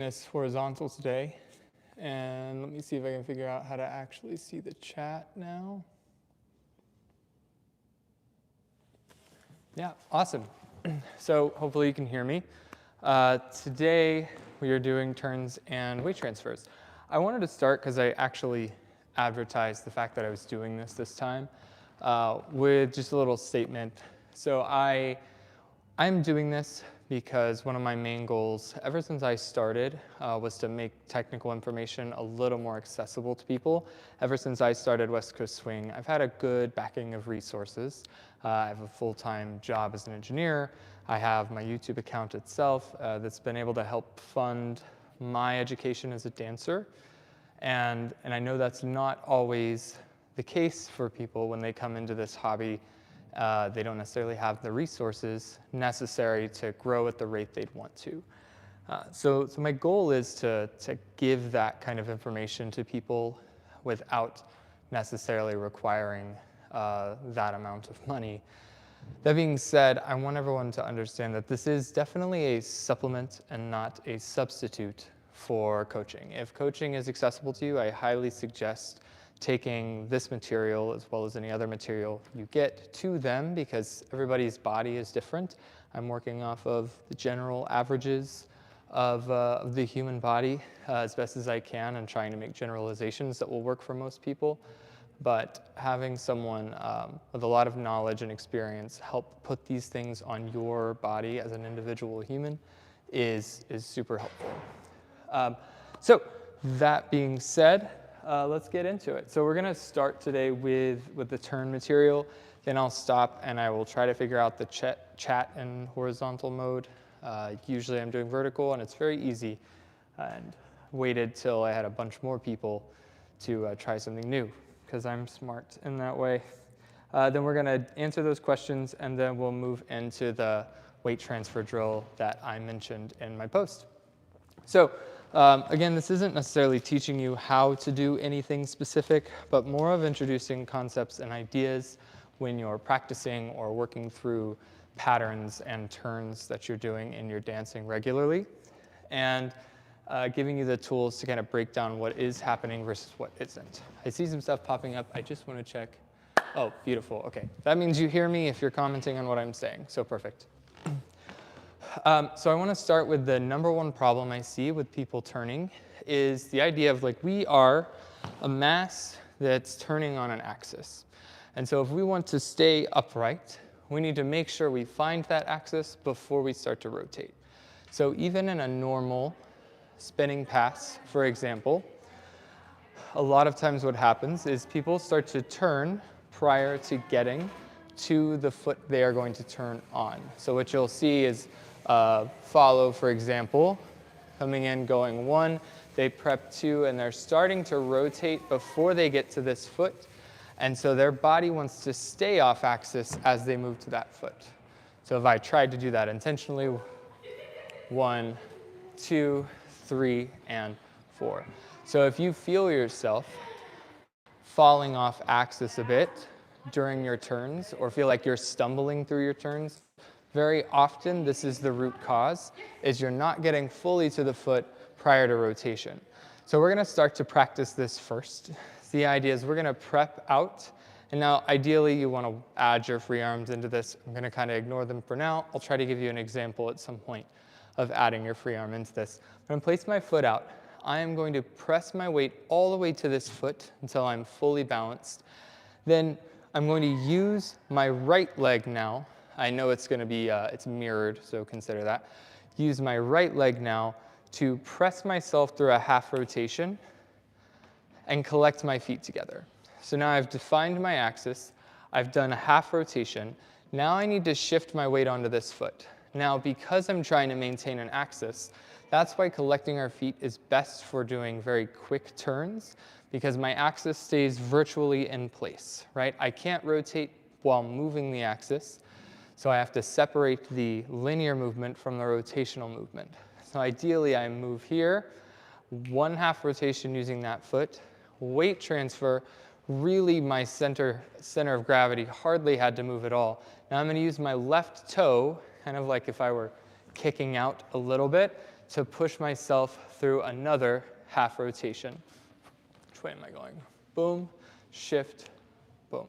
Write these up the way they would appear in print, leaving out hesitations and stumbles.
This horizontal today, and let me see if I can figure out how to actually see the chat now. Yeah, awesome. So hopefully you can hear me. Today we are doing turns and weight transfers. I wanted to start because I actually advertised the fact that I was doing this time with just a little statement. So I'm doing this because one of my main goals ever since I started was to make technical information a little more accessible to people. Ever since I started West Coast Swing, I've had a good backing of resources. I have a full-time job as an engineer. I have my YouTube account itself that's been able to help fund my education as a dancer. And I know that's not always the case for people when they come into this hobby. They don't necessarily have the resources necessary to grow at the rate they'd want to. So my goal is to give that kind of information to people without necessarily requiring that amount of money. That being said, I want everyone to understand that this is definitely a supplement and not a substitute for coaching. If coaching is accessible to you, I highly suggest taking this material as well as any other material you get to them because everybody's body is different. I'm working off of the general averages of the human body as best as I can and trying to make generalizations that will work for most people. But having someone with a lot of knowledge and experience help put these things on your body as an individual human is super helpful. So that being said, let's get into it. So we're going to start today with the turn material. Then I'll stop and I will try to figure out the chat in horizontal mode. Usually I'm doing vertical and it's very easy. And waited till I had a bunch more people to try something new because I'm smart in that way. Then we're going to answer those questions and then we'll move into the weight transfer drill that I mentioned in my post. So again, this isn't necessarily teaching you how to do anything specific, but more of introducing concepts and ideas when you're practicing or working through patterns and turns that you're doing in your dancing regularly, and giving you the tools to kind of break down what is happening versus what isn't. I see some stuff popping up. I just want to check. Oh, beautiful. OK. That means you hear me if you're commenting on what I'm saying. So perfect. So I want to start with the number one problem I see with people turning is the idea of like we are a mass that's turning on an axis. And so if we want to stay upright, we need to make sure we find that axis before we start to rotate. So even in a normal spinning pass, for example, a lot of times what happens is people start to turn prior to getting to the foot they are going to turn on. So what you'll see is follow, for example, coming in, going 1, they prep 2, and they're starting to rotate before they get to this foot. And so their body wants to stay off axis as they move to that foot. So if I tried to do that intentionally, 1, 2, 3, and 4. So if you feel yourself falling off axis a bit during your turns or feel like you're stumbling through your turns, very often this is the root cause, is you're not getting fully to the foot prior to rotation. So we're going to start to practice this first. The idea is we're going to prep out. And now ideally you want to add your free arms into this. I'm going to kind of ignore them for now. I'll try to give you an example at some point of adding your free arm into this. I'm going to place my foot out. I am going to press my weight all the way to this foot until I'm fully balanced. Then I'm going to use my right leg now. I know it's going to be, it's mirrored, so consider that. Use my right leg now to press myself through a half rotation and collect my feet together. So now I've defined my axis. I've done a half rotation. Now I need to shift my weight onto this foot. Now, because I'm trying to maintain an axis, that's why collecting our feet is best for doing very quick turns, because my axis stays virtually in place, right? I can't rotate while moving the axis, so I have to separate the linear movement from the rotational movement. So ideally, I move here, 1 half rotation using that foot, weight transfer, really my center of gravity hardly had to move at all. Now I'm going to use my left toe, kind of like if I were kicking out a little bit, to push myself through another half rotation. Which way am I going? Boom, shift, boom.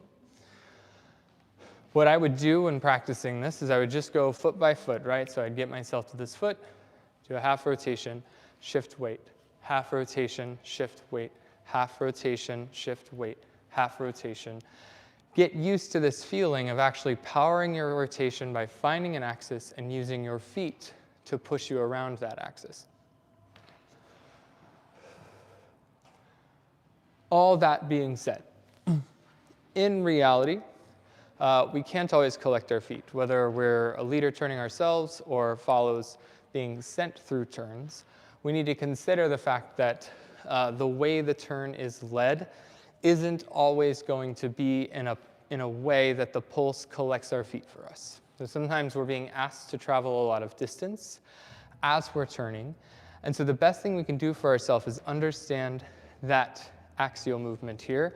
What I would do when practicing this is I would just go foot by foot, right? So I'd get myself to this foot, do a half rotation, shift weight, half rotation, shift weight, half rotation, shift weight, half rotation. Get used to this feeling of actually powering your rotation by finding an axis and using your feet to push you around that axis. All that being said, in reality, we can't always collect our feet, whether we're a leader turning ourselves or follows being sent through turns. We need to consider the fact that the way the turn is led isn't always going to be in a way that the pulse collects our feet for us. So sometimes we're being asked to travel a lot of distance as we're turning. And so the best thing we can do for ourselves is understand that axial movement here,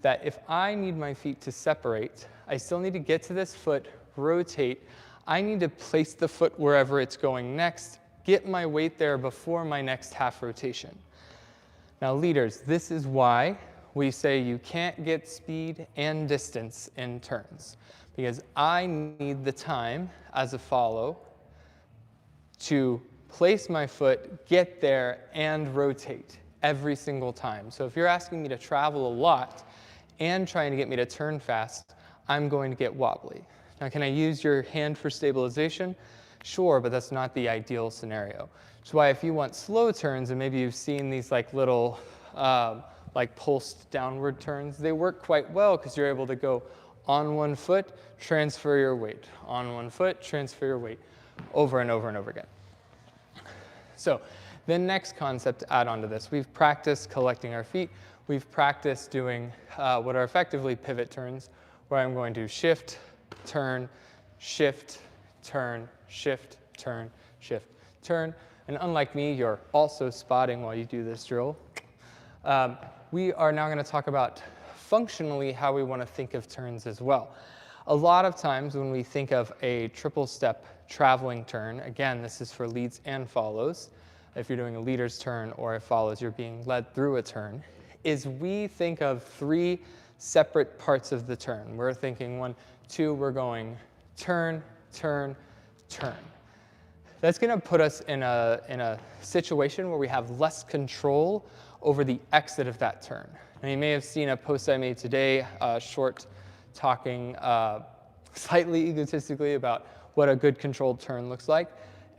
that if I need my feet to separate, I still need to get to this foot, rotate. I need to place the foot wherever it's going next, get my weight there before my next half rotation. Now leaders, this is why we say you can't get speed and distance in turns, because I need the time as a follow to place my foot, get there, and rotate every single time. So if you're asking me to travel a lot and trying to get me to turn fast, I'm going to get wobbly. Now, can I use your hand for stabilization? Sure, but that's not the ideal scenario. That's why if you want slow turns, and maybe you've seen these like little like pulsed downward turns, they work quite well because you're able to go on one foot, transfer your weight, on one foot, transfer your weight, over and over and over again. So the next concept to add on to this, we've practiced collecting our feet. We've practiced doing what are effectively pivot turns, where I'm going to shift, turn, shift, turn, shift, turn, shift, turn. And unlike me, you're also spotting while you do this drill. We are now going to talk about functionally how we want to think of turns as well. A lot of times when we think of a triple step traveling turn, again, this is for leads and follows. If you're doing a leader's turn or a follows, you're being led through a turn, is we think of three separate parts of the turn. We're thinking 1, 2, we're going turn, turn, turn. That's going to put us in a situation where we have less control over the exit of that turn. And you may have seen a post I made today, short, talking slightly egotistically about what a good controlled turn looks like.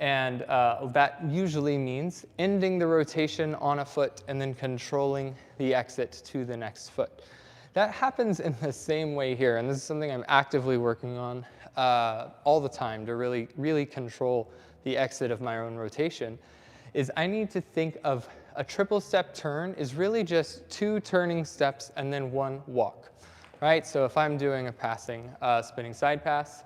And that usually means ending the rotation on a foot and then controlling the exit to the next foot. That happens in the same way here, and this is something I'm actively working on all the time to really control the exit of my own rotation, is I need to think of a triple step turn is really just 2 turning steps and then 1 walk, right? So if I'm doing a passing spinning side pass,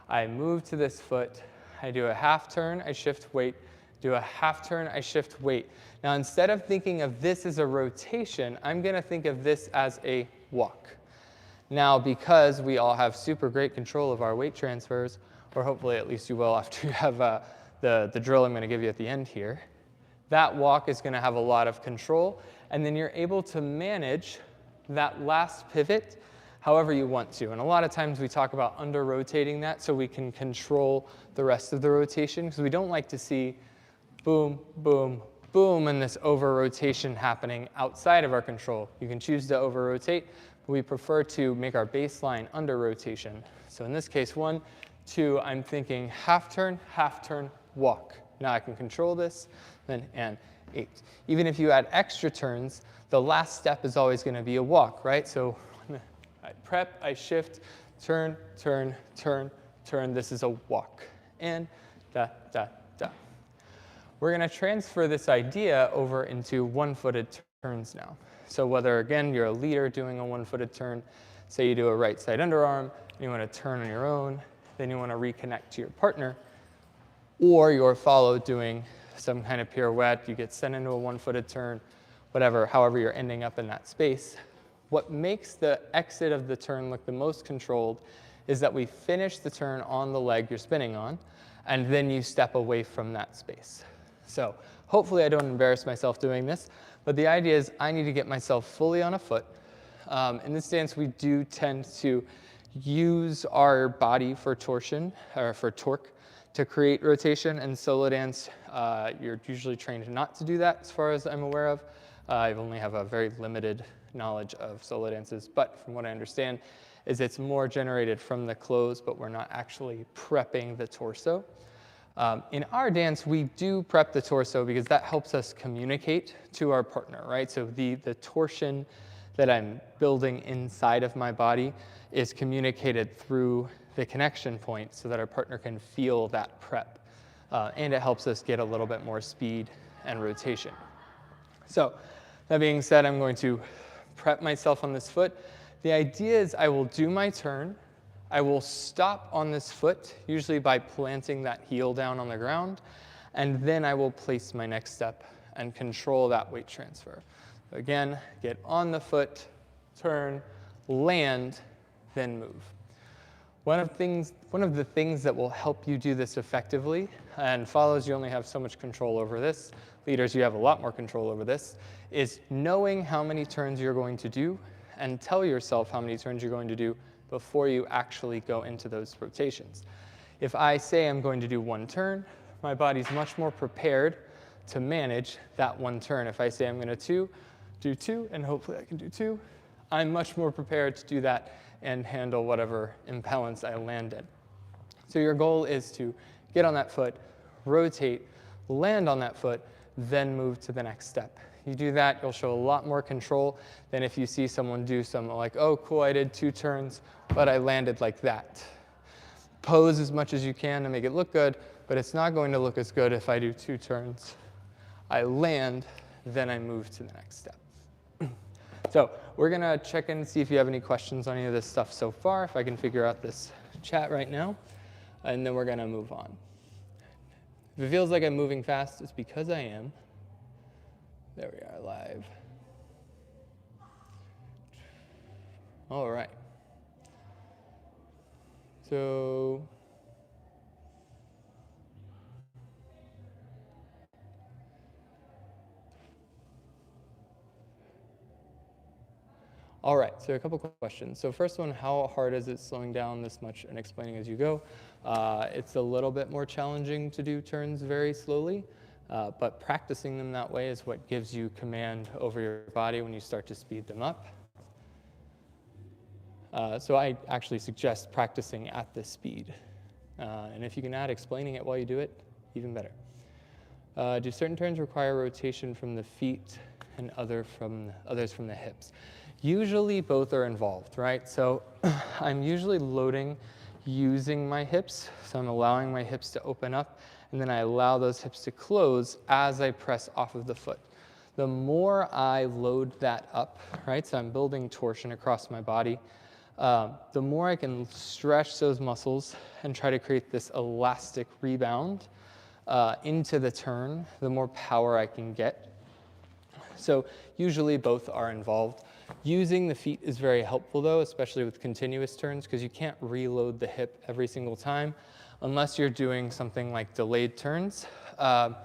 I move to this foot, I do a half turn, I shift weight, do a half turn, I shift weight. Now instead of thinking of this as a rotation, I'm going to think of this as a walk. Now because we all have super great control of our weight transfers, or hopefully at least you will after you have the drill I'm going to give you at the end here, that walk is going to have a lot of control, and then you're able to manage that last pivot however you want to. And a lot of times we talk about under-rotating that so we can control the rest of the rotation, because we don't like to see boom, boom, boom, and this over-rotation happening outside of our control. You can choose to over-rotate, but we prefer to make our baseline under-rotation. So in this case, 1, 2, I'm thinking half turn, walk. Now I can control this, then and 8. Even if you add extra turns, the last step is always going to be a walk, right? So I prep, I shift, turn, turn, turn, turn. This is a walk. And da, da, da. We're going to transfer this idea over into one-footed turns now. So whether, again, you're a leader doing a one-footed turn, say you do a right side underarm, you want to turn on your own, then you want to reconnect to your partner, or you're followed doing some kind of pirouette, you get sent into a one-footed turn, whatever, however you're ending up in that space. What makes the exit of the turn look the most controlled is that we finish the turn on the leg you're spinning on, and then you step away from that space. So hopefully I don't embarrass myself doing this, but the idea is I need to get myself fully on a foot. In this dance, we do tend to use our body for torsion, or for torque, to create rotation. In solo dance, you're usually trained not to do that, as far as I'm aware of. I only have a very limited knowledge of solo dances, but from what I understand, is it's more generated from the clothes, but we're not actually prepping the torso. In our dance, we do prep the torso because that helps us communicate to our partner, right? So the torsion that I'm building inside of my body is communicated through the connection point so that our partner can feel that prep. And it helps us get a little bit more speed and rotation. So that being said, I'm going to prep myself on this foot. The idea is I will do my turn. I will stop on this foot, usually by planting that heel down on the ground, and then I will place my next step and control that weight transfer. So again, get on the foot, turn, land, then move. One of the things that will help you do this effectively, and follows, you only have so much control over this, leaders, you have a lot more control over this, is knowing how many turns you're going to do and tell yourself how many turns you're going to do before you actually go into those rotations. If I say I'm going to do one turn, my body's much more prepared to manage that one turn. If I say I'm going to do two, and hopefully I can do two, I'm much more prepared to do that and handle whatever imbalance I land in. So your goal is to get on that foot, rotate, land on that foot, then move to the next step. You do that, you'll show a lot more control than if you see someone do something like, oh, cool, I did 2 turns, but I landed like that. Pose as much as you can to make it look good, but it's not going to look as good if I do 2 turns. I land, then I move to the next step. So we're going to check in and see if you have any questions on any of this stuff so far, if I can figure out this chat right now, and then we're going to move on. If it feels like I'm moving fast, it's because I am. There we are, live. All right. So all right, so a couple questions. So first one, how hard is it slowing down this much and explaining as you go? It's a little bit more challenging to do turns very slowly, but practicing them that way is what gives you command over your body when you start to speed them up. So I actually suggest practicing at this speed. And if you can add explaining it while you do it, even better. Do certain turns require rotation from the feet and others from the hips? Usually both are involved, right? So I'm usually loading using my hips. So I'm allowing my hips to open up, and then I allow those hips to close as I press off of the foot. The more I load that up, right, so I'm building torsion across my body, the more I can stretch those muscles and try to create this elastic rebound into the turn, the more power I can get. So usually both are involved. Using the feet is very helpful though, especially with continuous turns, because you can't reload the hip every single time unless you're doing something like delayed turns. They're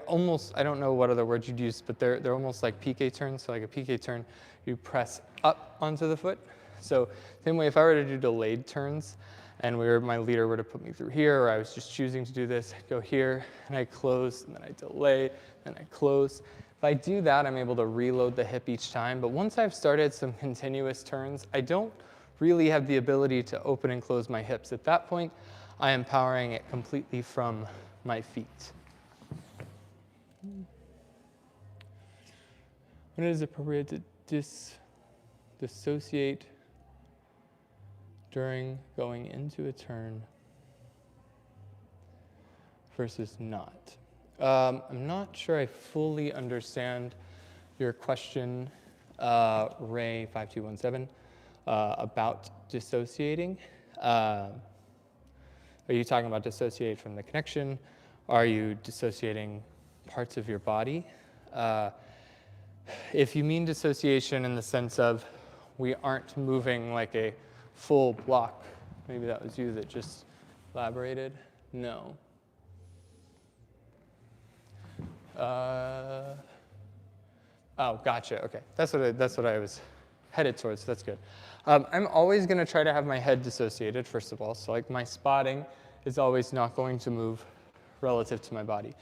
almost, I don't know what other words you'd use, but they're almost like PK turns. So like a PK turn, you press up onto the foot. So same way, if I were to do delayed turns and my leader were to put me through here, or I was just choosing to do this, I'd go here and I close, and then I delay, and I close. If I do that, I'm able to reload the hip each time. But once I've started some continuous turns, I don't really have the ability to open and close my hips. At that point, I am powering it completely from my feet. When it is appropriate to dissociate during going into a turn versus not? I'm not sure I fully understand your question, Ray5217, about dissociating. Are you talking about dissociate from the connection? Are you dissociating parts of your body? If you mean dissociation in the sense of we aren't moving like a full block, maybe that was you that just elaborated? No. Oh, gotcha. Okay, that's what I was headed towards. That's good. I'm always going to try to have my head dissociated, first of all. So like my spotting is always not going to move relative to my body.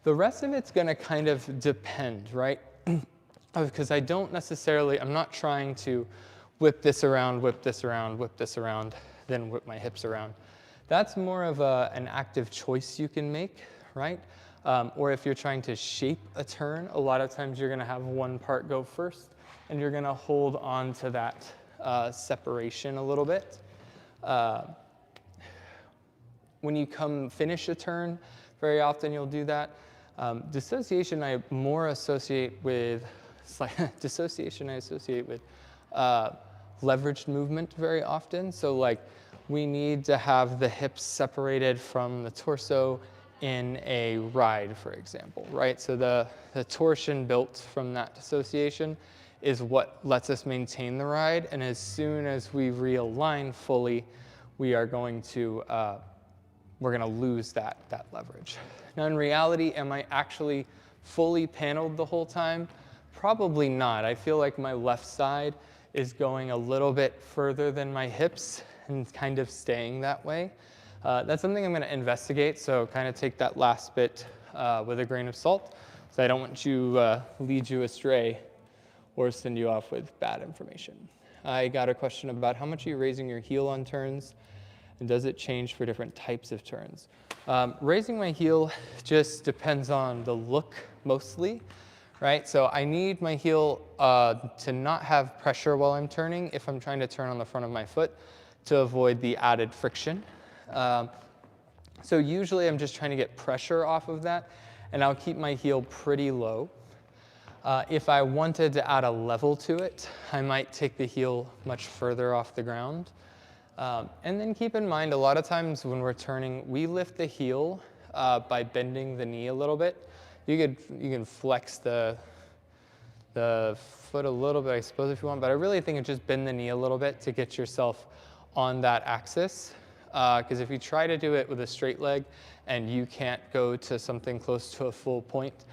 The rest of it's going to kind of depend, right? Because I don't necessarily, I'm not trying to whip this around, whip this around, whip this around, then whip my hips around. That's more of an active choice you can make, right? Or if you're trying to shape a turn, a lot of times you're going to have one part go first, and you're going to hold on to that separation a little bit. When you finish a turn, very often you'll do that. Dissociation I more associate with leveraged movement very often. So like we need to have the hips separated from the torso in a ride, for example, right? So the torsion built from that dissociation is what lets us maintain the ride. And as soon as we realign fully, we are going to we're going to lose that leverage. Now, in reality, am I actually fully paneled the whole time? Probably not. I feel like my left side is going a little bit further than my hips and kind of staying that way. That's something I'm going to investigate, so kind of take that last bit with a grain of salt. So I don't want to lead you astray or send you off with bad information. I got a question about how much are you raising your heel on turns, and does it change for different types of turns? Raising my heel just depends on the look mostly, right? So I need my heel to not have pressure while I'm turning if I'm trying to turn on the front of my foot to avoid the added friction. So usually I'm just trying to get pressure off of that, and I'll keep my heel pretty low. If I wanted to add a level to it, I might take the heel much further off the ground. And then keep in mind, a lot of times when we're turning, we lift the heel by bending the knee a little bit. You can flex the foot a little bit, I suppose, if you want, but I really think it's just bend the knee a little bit to get yourself on that axis. Because if you try to do it with a straight leg and you can't go to something close to a full point,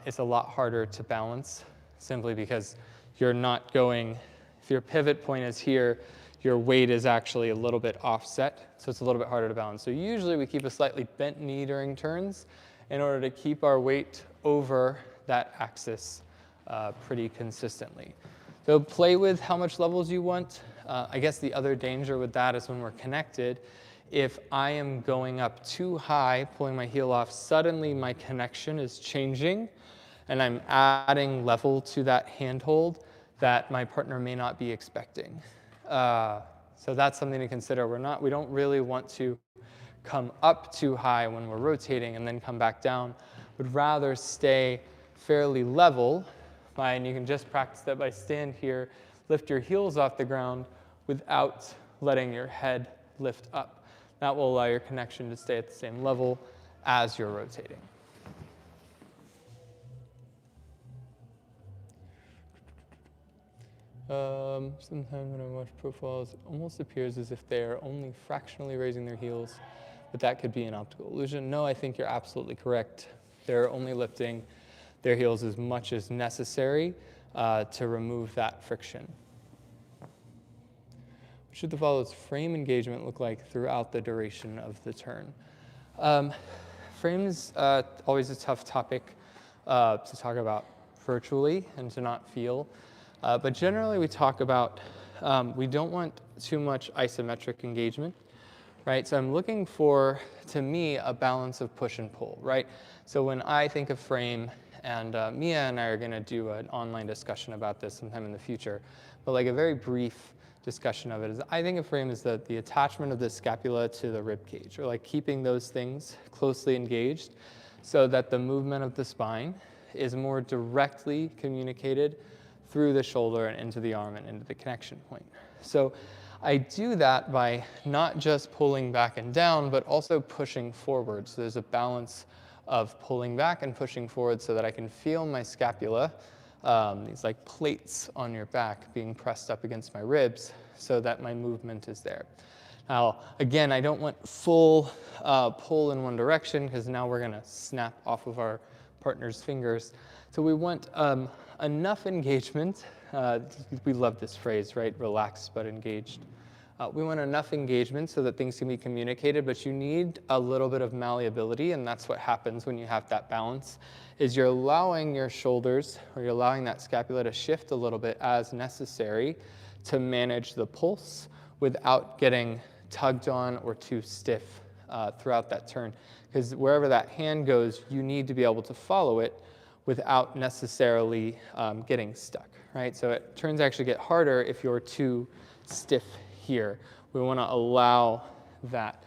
it's a lot harder to balance, simply because you're not going, if your pivot point is here, your weight is actually a little bit offset, so it's a little bit harder to balance. So usually we keep a slightly bent knee during turns in order to keep our weight over that axis pretty consistently. So play with how much levels you want. I guess the other danger with that is when we're connected, if I am going up too high, pulling my heel off, suddenly my connection is changing, and I'm adding level to that handhold that my partner may not be expecting. So that's something to consider. We don't really want to come up too high when we're rotating and then come back down. We'd rather stay fairly level, and you can just practice that by stand here, lift your heels off the ground without letting your head lift up. That will allow your connection to stay at the same level as you're rotating. Sometimes when I watch profiles, it almost appears as if they are only fractionally raising their heels, but that could be an optical illusion. No, I think you're absolutely correct. They're only lifting their heels as much as necessary to remove that friction. What should the follow's frame engagement look like throughout the duration of the turn? Frames, always a tough topic to talk about virtually and to not feel. But generally we talk about, we don't want too much isometric engagement, right? So I'm looking for, to me, a balance of push and pull, right? So when I think of frame, and Mia and I are going to do an online discussion about this sometime in the future, but like a very brief discussion of it is, I think a frame is the attachment of the scapula to the rib cage, or like keeping those things closely engaged so that the movement of the spine is more directly communicated through the shoulder and into the arm and into the connection point. So I do that by not just pulling back and down, but also pushing forward. So there's a balance of pulling back and pushing forward so that I can feel my scapula, these like plates on your back being pressed up against my ribs so that my movement is there. Now, again, I don't want full pull in one direction, because now we're going to snap off of our partner's fingers. So we want enough engagement. We love this phrase, right? Relaxed but engaged. We want enough engagement so that things can be communicated, but you need a little bit of malleability, and that's what happens when you have that balance, is you're allowing your shoulders, or you're allowing that scapula to shift a little bit as necessary to manage the pulse without getting tugged on or too stiff throughout that turn. Because wherever that hand goes, you need to be able to follow it without necessarily getting stuck, right? So turns actually get harder if you're too stiff here. We want to allow that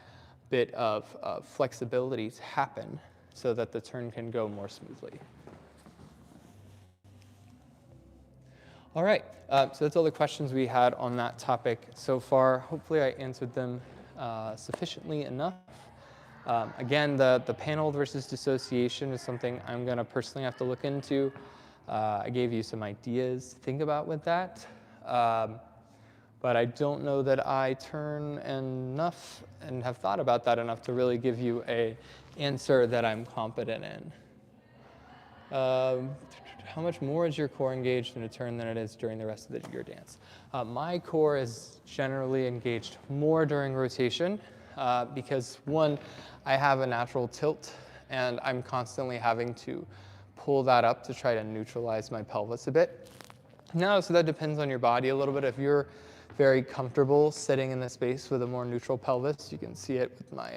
bit of flexibility to happen so that the turn can go more smoothly. All right, so that's all the questions we had on that topic so far. Hopefully I answered them sufficiently enough. Again, the panel versus dissociation is something I'm going to personally have to look into. I gave you some ideas to think about with that. But I don't know that I turn enough and have thought about that enough to really give you an answer that I'm competent in. How much more is your core engaged in a turn than it is during the rest of your dance? My core is generally engaged more during rotation because, one, I have a natural tilt, and I'm constantly having to pull that up to try to neutralize my pelvis a bit. Now, so that depends on your body a little bit. If you're very comfortable sitting in the space with a more neutral pelvis, you can see it with my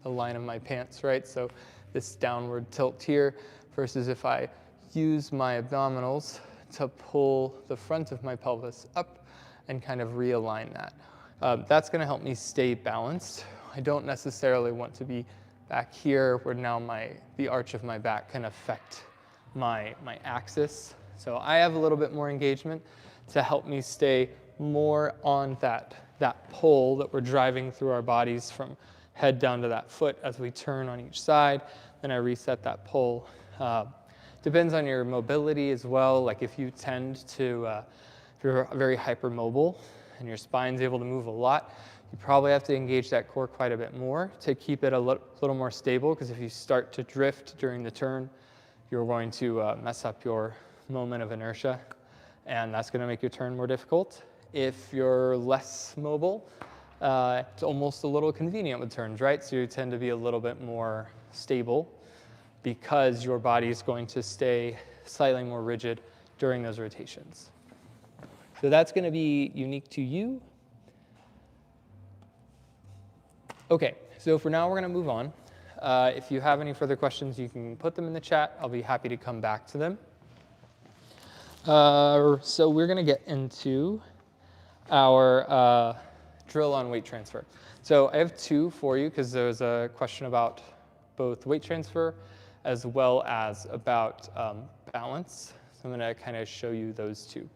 the line of my pants, right? So this downward tilt here versus if I use my abdominals to pull the front of my pelvis up and kind of realign that. That's going to help me stay balanced. I don't necessarily want to be back here where now the arch of my back can affect my axis. So I have a little bit more engagement to help me stay more on that pull that we're driving through our bodies from head down to that foot as we turn on each side. Then I reset that pull. Depends on your mobility as well. Like if you tend to, if you're very hypermobile and your spine's able to move a lot, you probably have to engage that core quite a bit more to keep it a little more stable, because if you start to drift during the turn, you're going to mess up your moment of inertia, and that's going to make your turn more difficult. If you're less mobile, it's almost a little convenient with turns, right? So you tend to be a little bit more stable because your body is going to stay slightly more rigid during those rotations. So that's going to be unique to you. Okay, so for now we're going to move on. If you have any further questions, you can put them in the chat. I'll be happy to come back to them. So we're going to get into our drill on weight transfer. So I have two for you because there was a question about both weight transfer as well as about balance. So I'm going to kind of show you those two.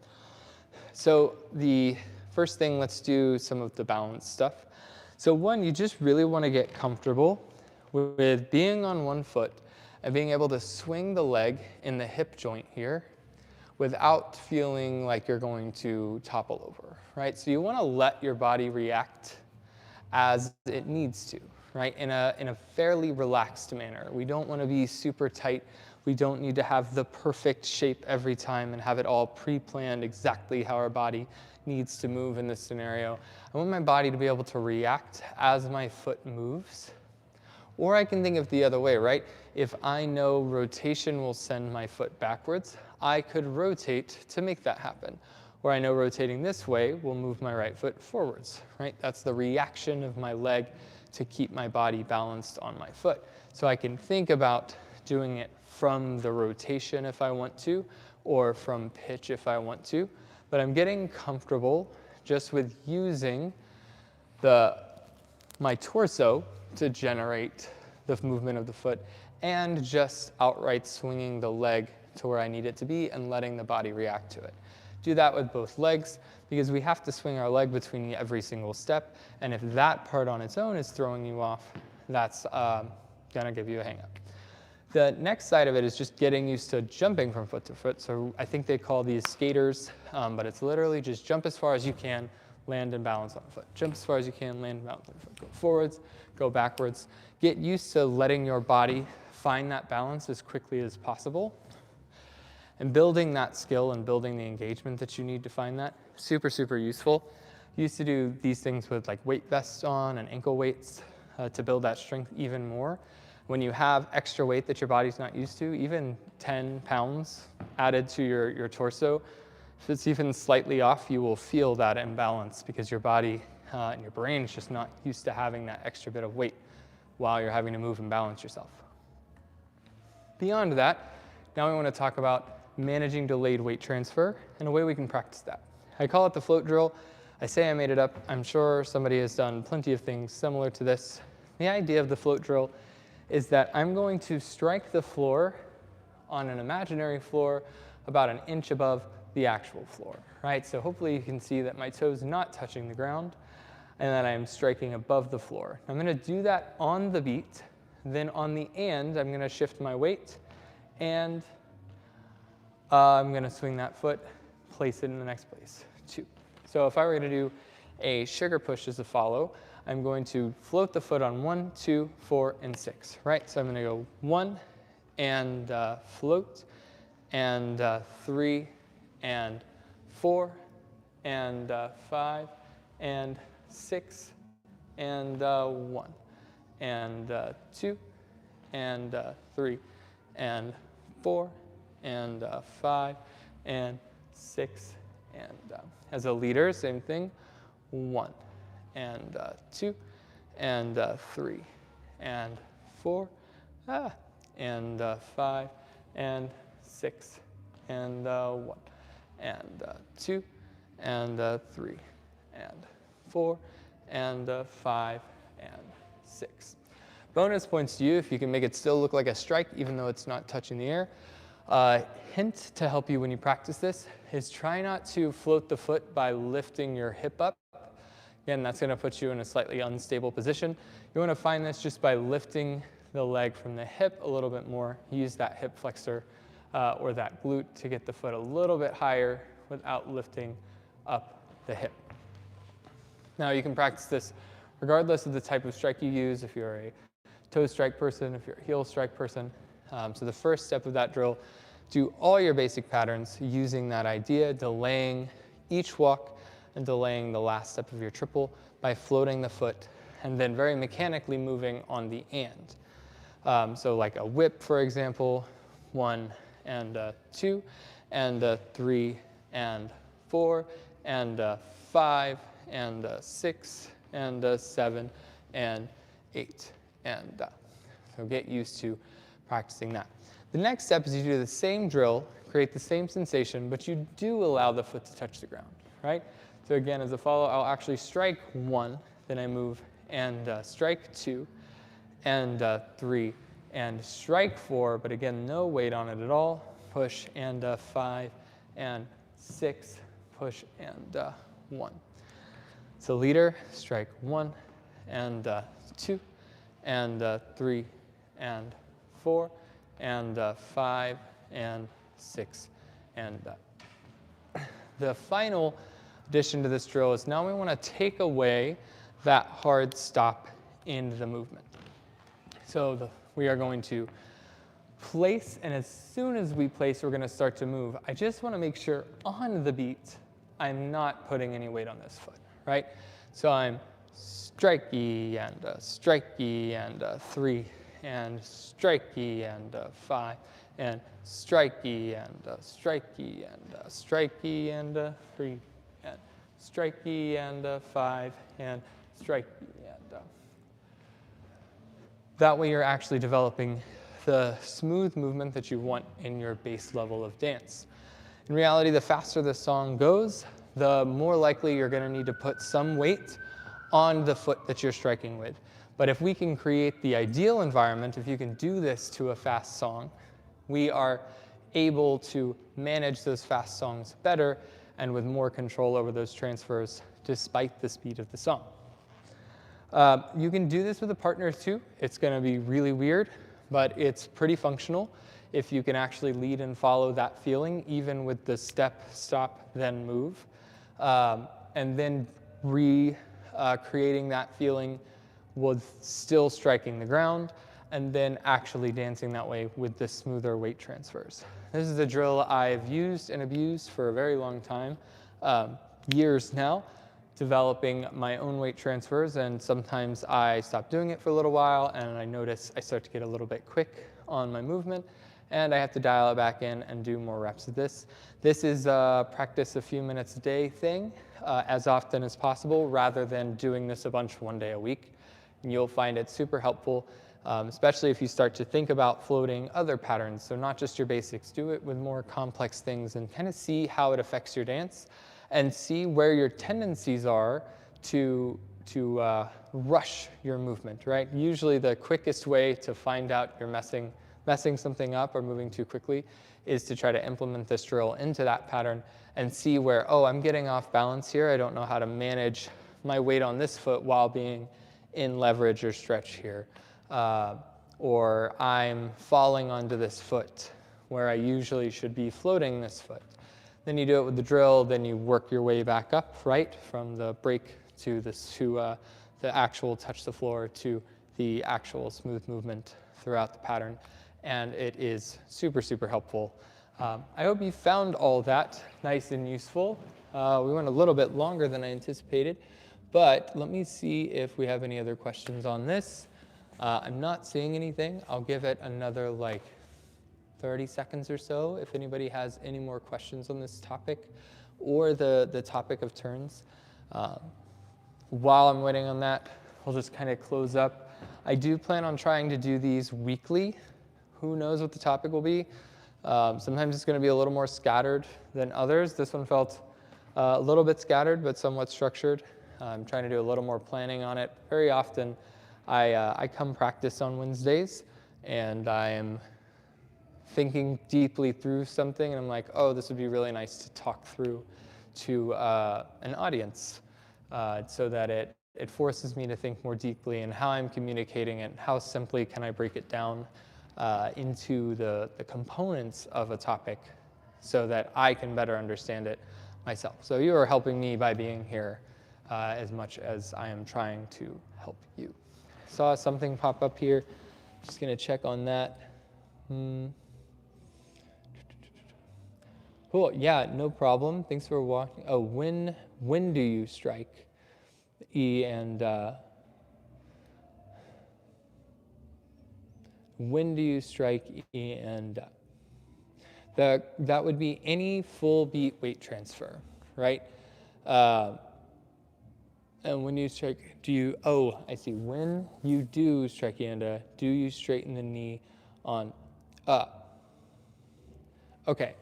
So the first thing, let's do some of the balance stuff. So one, you just really want to get comfortable with being on one foot and being able to swing the leg in the hip joint here without feeling like you're going to topple over, right? So you want to let your body react as it needs to, right? In a fairly relaxed manner. We don't want to be super tight. We don't need to have the perfect shape every time and have it all pre-planned exactly how our body needs to move in this scenario. I want my body to be able to react as my foot moves. Or I can think of the other way, right? If I know rotation will send my foot backwards, I could rotate to make that happen. Or I know rotating this way will move my right foot forwards, right? That's the reaction of my leg to keep my body balanced on my foot. So I can think about doing it from the rotation if I want to, or from pitch if I want to. But I'm getting comfortable just with using my torso to generate the movement of the foot, and just outright swinging the leg to where I need it to be and letting the body react to it. Do that with both legs, because we have to swing our leg between every single step, and if that part on its own is throwing you off, that's gonna give you a hang-up. The next side of it is just getting used to jumping from foot to foot. So I think they call these skaters, but it's literally just jump as far as you can, land and balance on the foot. Jump as far as you can, land and balance on the foot. Go forwards, go backwards. Get used to letting your body find that balance as quickly as possible. And building that skill and building the engagement that you need to find that, super, super useful. Used to do these things with like weight vests on and ankle weights to build that strength even more. When you have extra weight that your body's not used to, even 10 pounds added to your torso, if it's even slightly off, you will feel that imbalance because your body and your brain is just not used to having that extra bit of weight while you're having to move and balance yourself. Beyond that, now we want to talk about managing delayed weight transfer and a way we can practice that. I call it the float drill. I say I made it up. I'm sure somebody has done plenty of things similar to this. The idea of the float drill is that I'm going to strike the floor on an imaginary floor about an inch above the actual floor, right? So hopefully you can see that my toes not touching the ground and that I'm striking above the floor. I'm going to do that on the beat. Then on the and, I'm going to shift my weight and I'm going to swing that foot, place it in the next place, 2. So if I were going to do a sugar push as a follow, I'm going to float the foot on 1, 2, 4, and 6, right? So I'm going to go 1 and float, and 3 and 4 and 5 and 6 and 1 and 2 and 3 and 4 and 5 and 6 and as a leader, same thing, 1 and 2 and 3 and 4 and 5 and 6 and 1 and 2 and 3 and 4 and 5 and 6. Bonus points to you if you can make it still look like a strike even though it's not touching the air. Hint to help you when you practice this is try not to float the foot by lifting your hip up. Again, that's going to put you in a slightly unstable position. You want to find this just by lifting the leg from the hip a little bit more. Use that hip flexor or that glute to get the foot a little bit higher without lifting up the hip. Now you can practice this regardless of the type of strike you use, if you're a toe strike person, if you're a heel strike person. So the first step of that drill, do all your basic patterns using that idea, delaying each walk and delaying the last step of your triple by floating the foot and then very mechanically moving on the and. So like a whip, for example, 1 and 2 and 3 and 4 and 5 and 6 and 7 and 8 and so get used to practicing that. The next step is you do the same drill, create the same sensation, but you do allow the foot to touch the ground, right? So again, as a follow, I'll actually strike 1, then I move and strike 2 and 3 and strike 4, but again, no weight on it at all. Push and 5 and 6, push and 1. So leader, strike 1 and 2 and 3 and 4 and 5 and 6 and the final addition to this drill is now we want to take away that hard stop in the movement. So we are going to place, and as soon as we place, we're going to start to move. I just want to make sure on the beat I'm not putting any weight on this foot, right? So I'm strikey and 3 and strikey and 5 and strikey and strikey and strikey and 3 and strikey and 5 and strikey and that way you're actually developing the smooth movement that you want in your base level of dance. In reality, the faster the song goes, the more likely you're going to need to put some weight on the foot that you're striking with. But if we can create the ideal environment, if you can do this to a fast song, we are able to manage those fast songs better and with more control over those transfers despite the speed of the song. You can do this with a partner too. It's going to be really weird, but it's pretty functional if you can actually lead and follow that feeling, even with the step, stop, then move, and then creating that feeling with still striking the ground, and then actually dancing that way with the smoother weight transfers. This is a drill I've used and abused for a very long time, years now, developing my own weight transfers, and sometimes I stop doing it for a little while and I notice I start to get a little bit quick on my movement and I have to dial it back in and do more reps of this. This is a practice a few minutes a day thing, as often as possible, rather than doing this a bunch one day a week. And you'll find it super helpful, especially if you start to think about floating other patterns. So not just your basics, do it with more complex things and kind of see how it affects your dance and see where your tendencies are to rush your movement, right? Usually the quickest way to find out you're messing something up or moving too quickly is to try to implement this drill into that pattern and see where, oh, I'm getting off balance here. I don't know how to manage my weight on this foot while being in leverage or stretch here. Or I'm falling onto this foot where I usually should be floating this foot. Then you do it with the drill, then you work your way back up, right? From the break to the actual touch the floor to the actual smooth movement throughout the pattern. And it is super, super helpful. I hope you found all that nice and useful. We went a little bit longer than I anticipated, but let me see if we have any other questions on this. I'm not seeing anything. I'll give it another like 30 seconds or so if anybody has any more questions on this topic or the topic of turns. While I'm waiting on that, I'll just kind of close up. I do plan on trying to do these weekly. Who knows what the topic will be? Sometimes it's going to be a little more scattered than others. This one felt a little bit scattered, but somewhat structured. I'm trying to do a little more planning on it. Very often, I come practice on Wednesdays, and I am thinking deeply through something, and I'm like, oh, this would be really nice to talk through to an audience so that it forces me to think more deeply in how I'm communicating it, how simply can I break it down into the components of a topic so that I can better understand it myself. So you are helping me by being here as much as I am trying to help you. Saw something pop up here. Just going to check on that. Cool. Yeah, no problem. Thanks for walking. Oh, when do you strike E and when do you strike E and that would be any full beat weight transfer, right? And when you strike, do you, oh, I see. When you do strike E and do you straighten the knee on up? Okay,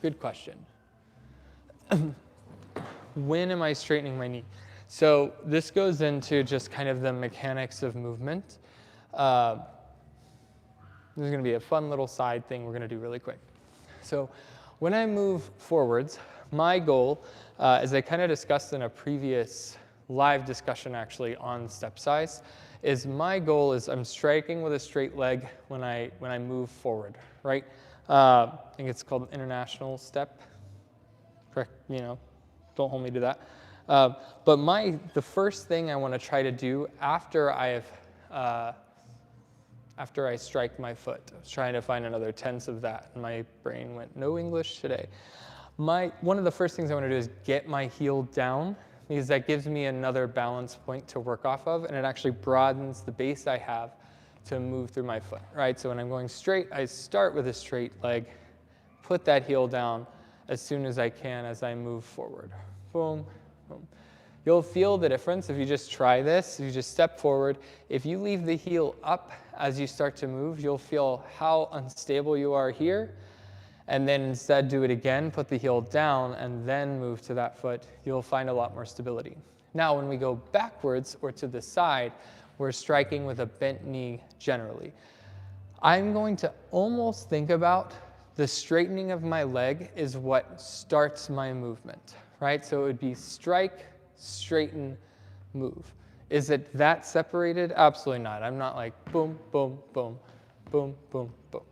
good question. When am I straightening my knee? So this goes into just kind of the mechanics of movement. This is going to be a fun little side thing we're going to do really quick. So when I move forwards, my goal, as I kind of discussed in a previous live discussion actually on step size, is my goal is I'm striking with a straight leg when I move forward, right? I think it's called an international step. Correct, don't hold me to that. But the first thing I want to try to do after I strike my foot, I was trying to find another tense of that, and my brain went, no English today. One of the first things I want to do is get my heel down, because that gives me another balance point to work off of, and it actually broadens the base I have to move through my foot, right? So when I'm going straight, I start with a straight leg, put that heel down as soon as I can as I move forward. Boom, boom. You'll feel the difference if you just try this. If you just step forward. If you leave the heel up as you start to move, you'll feel how unstable you are here. And then instead do it again, put the heel down, and then move to that foot. You'll find a lot more stability. Now, when we go backwards or to the side, we're striking with a bent knee generally. I'm going to almost think about the straightening of my leg is what starts my movement, right? So it would be strike, straighten, move. Is it that separated? Absolutely not. I'm not like boom, boom, boom, boom, boom, boom.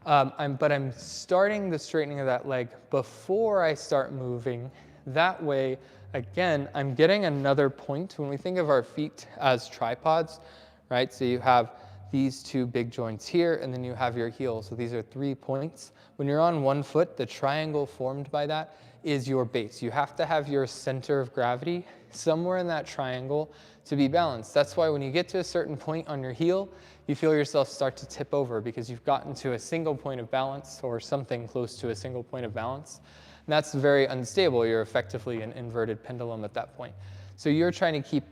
But I'm starting the straightening of that leg before I start moving. That way, again, I'm getting another point. When we think of our feet as tripods, right? So you have these two big joints here, and then you have your heel. So these are 3 points. When you're on one foot, the triangle formed by that is your base. You have to have your center of gravity somewhere in that triangle to be balanced. That's why when you get to a certain point on your heel, you feel yourself start to tip over because you've gotten to a single point of balance or something close to a single point of balance. And that's very unstable. You're effectively an inverted pendulum at that point. So you're trying to keep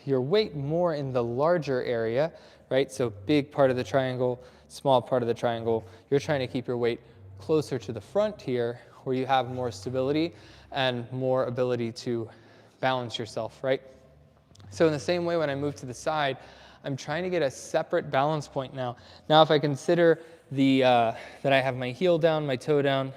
your weight more in the larger area, right? So big part of the triangle, small part of the triangle. You're trying to keep your weight closer to the front here where you have more stability and more ability to balance yourself, right? So in the same way, when I move to the side, I'm trying to get a separate balance point now. Now, if I consider that I have my heel down, my toe down,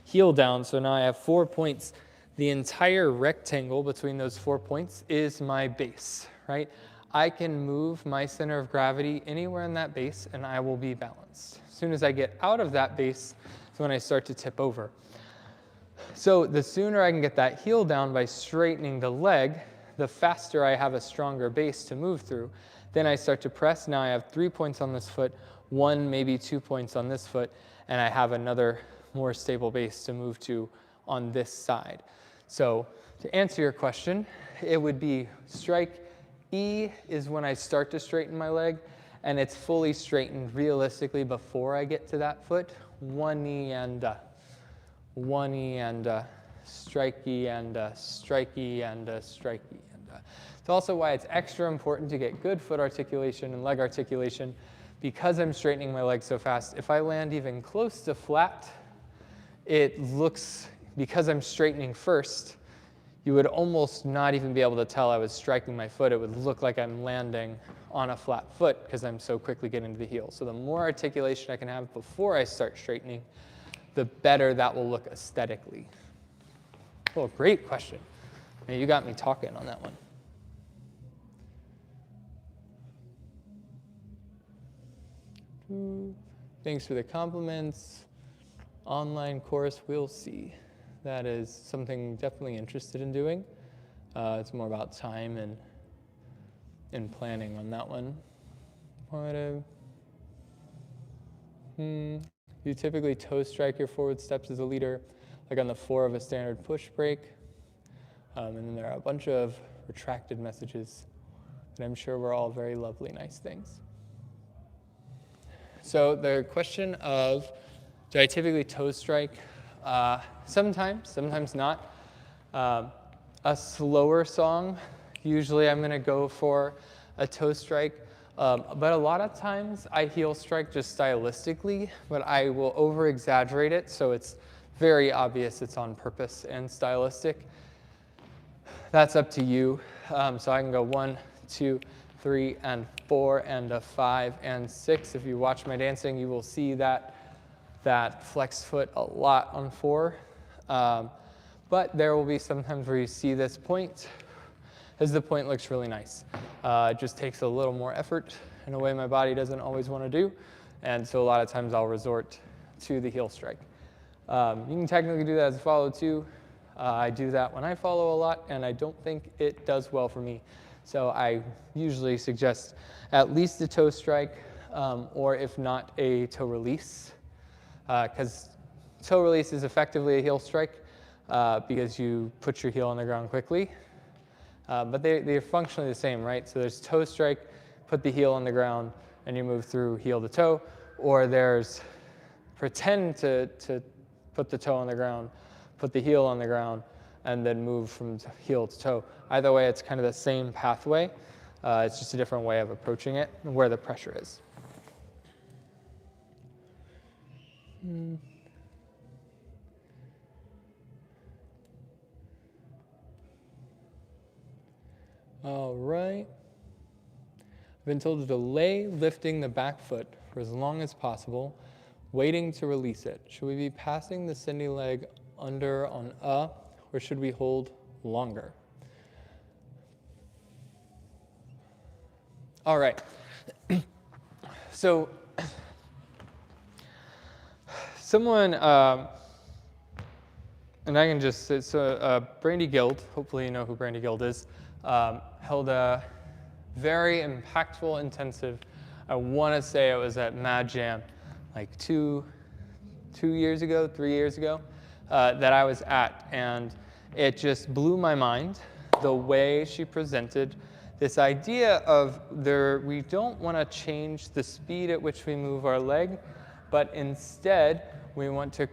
heel down, so now I have 4 points. The entire rectangle between those 4 points is my base, right? I can move my center of gravity anywhere in that base, and I will be balanced. As soon as I get out of that base is when I start to tip over. So the sooner I can get that heel down by straightening the leg, the faster I have a stronger base to move through. Then I start to press. Now I have 3 points on this foot, 1, maybe 2 points on this foot, and I have another more stable base to move to on this side. So to answer your question, it would be strike E is when I start to straighten my leg, and it's fully straightened realistically before I get to that foot. 1 E and 1 E and strike E and strike E and strike E. It's also why it's extra important to get good foot articulation and leg articulation because I'm straightening my leg so fast. If I land even close to flat, it looks, because I'm straightening first, you would almost not even be able to tell I was striking my foot. It would look like I'm landing on a flat foot because I'm so quickly getting to the heel. So the more articulation I can have before I start straightening, the better that will look aesthetically. Oh, great question. Man, you got me talking on that one. Thanks for the compliments. Online course, we'll see. That is something definitely interested in doing. It's more about time and planning on that one. You typically toe strike your forward steps as a leader, like on the 4 of a standard push break. And then there are a bunch of retracted messages that I'm sure were all very lovely, nice things. So the question of, do I typically toe strike? Sometimes not. A slower song, usually I'm going to go for a toe strike. But a lot of times I heel strike just stylistically, but I will over-exaggerate it so it's very obvious it's on purpose and stylistic. That's up to you. So I can go 1, 2, 3, and 4, and a 5, and 6. If you watch my dancing, you will see that flex foot a lot on 4. But there will be sometimes where you see this point, as the point looks really nice. It just takes a little more effort in a way my body doesn't always want to do. And so a lot of times I'll resort to the heel strike. You can technically do that as a follow too. I do that when I follow a lot, and I don't think it does well for me. So I usually suggest at least a toe strike, or if not, a toe release. Because toe release is effectively a heel strike because you put your heel on the ground quickly. But they're functionally the same, right? So there's toe strike, put the heel on the ground, and you move through heel to toe. Or there's pretend to put the toe on the ground, put the heel on the ground, and then move from heel to toe. Either way, it's kind of the same pathway. It's just a different way of approaching it and where the pressure is. All right. I've been told to delay lifting the back foot for as long as possible, waiting to release it. Should we be passing the Cindy leg under on or should we hold longer? All right. So someone, and I can just say, so Brandy Guild, hopefully you know who Brandy Guild is, held a Very impactful, intensive. I want to say I was at Mad Jam like 3 years ago, that I was at, and it just blew my mind the way she presented this idea of we don't want to change the speed at which we move our leg, but instead we want to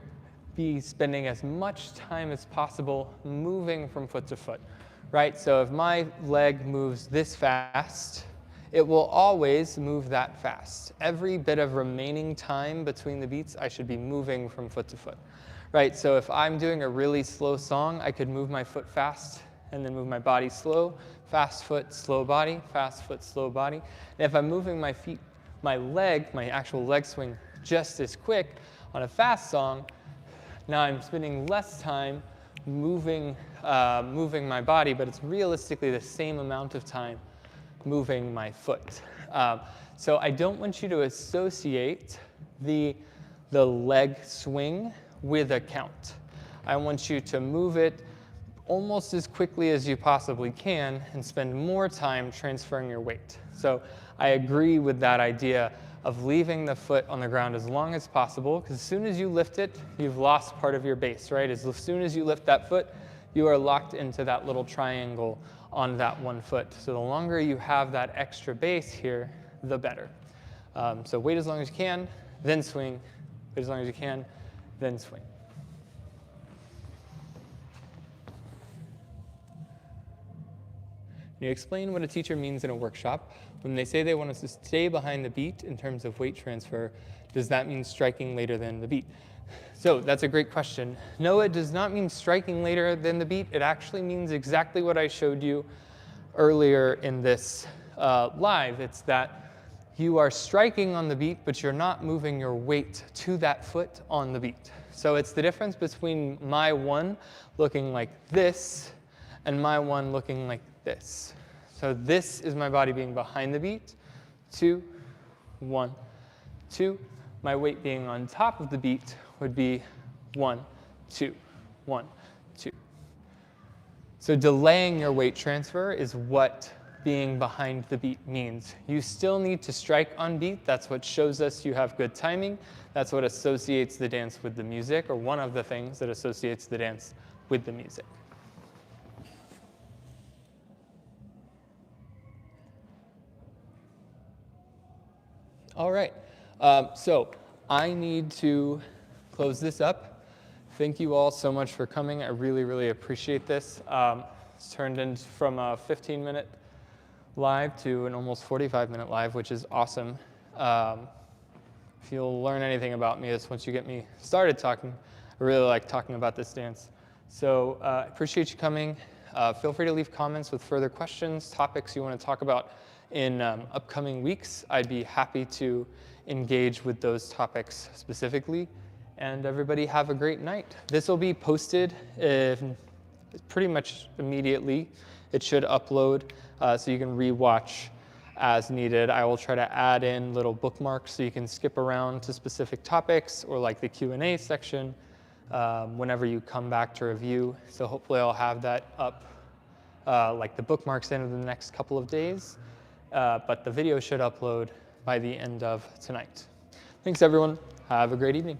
be spending as much time as possible moving from foot to foot, right? So if my leg moves this fast, it will always move that fast. Every bit of remaining time between the beats, I should be moving from foot to foot, right? So if I'm doing a really slow song, I could move my foot fast and then move my body slow, fast foot, slow body, fast foot, slow body. And if I'm moving my actual leg swing just as quick on a fast song, now I'm spending less time moving my body, but it's realistically the same amount of time moving my foot. So I don't want you to associate the leg swing with a count. I want you to move it almost as quickly as you possibly can and spend more time transferring your weight. So I agree with that idea of leaving the foot on the ground as long as possible, because as soon as you lift it, you've lost part of your base, right? As soon as you lift that foot, you are locked into that little triangle on that one foot. So the longer you have that extra base here, the better. So wait as long as you can, then swing. Wait as long as you can, then swing. You explain what a teacher means in a workshop. When they say they want us to stay behind the beat in terms of weight transfer, does that mean striking later than the beat? So that's a great question. No, it does not mean striking later than the beat. It actually means exactly what I showed you earlier in this live. It's that you are striking on the beat, but you're not moving your weight to that foot on the beat. So it's the difference between my one looking like this and my one looking like this. So this is my body being behind the beat. 2, 1, 2. My weight being on top of the beat would be 1, 2, 1, 2. So delaying your weight transfer is what being behind the beat means. You still need to strike on beat. That's what shows us you have good timing. That's what associates the dance with the music, or one of the things that associates the dance with the music. All right, so I need to close this up. Thank you all so much for coming. I really, really appreciate this. It's turned in from a 15-minute live to an almost 45-minute live, which is awesome. If you'll learn anything about me, is once you get me started talking, I really like talking about this dance. So I appreciate you coming. Feel free to leave comments with further questions, topics you want to talk about in upcoming weeks. I'd be happy to engage with those topics specifically. And everybody have a great night. This will be posted pretty much immediately. It should upload so you can rewatch as needed. I will try to add in little bookmarks so you can skip around to specific topics, or like the Q&A section whenever you come back to review. So hopefully I'll have that up, like the bookmarks, in the next couple of days. But the video should upload by the end of tonight. Thanks, everyone. Have a great evening.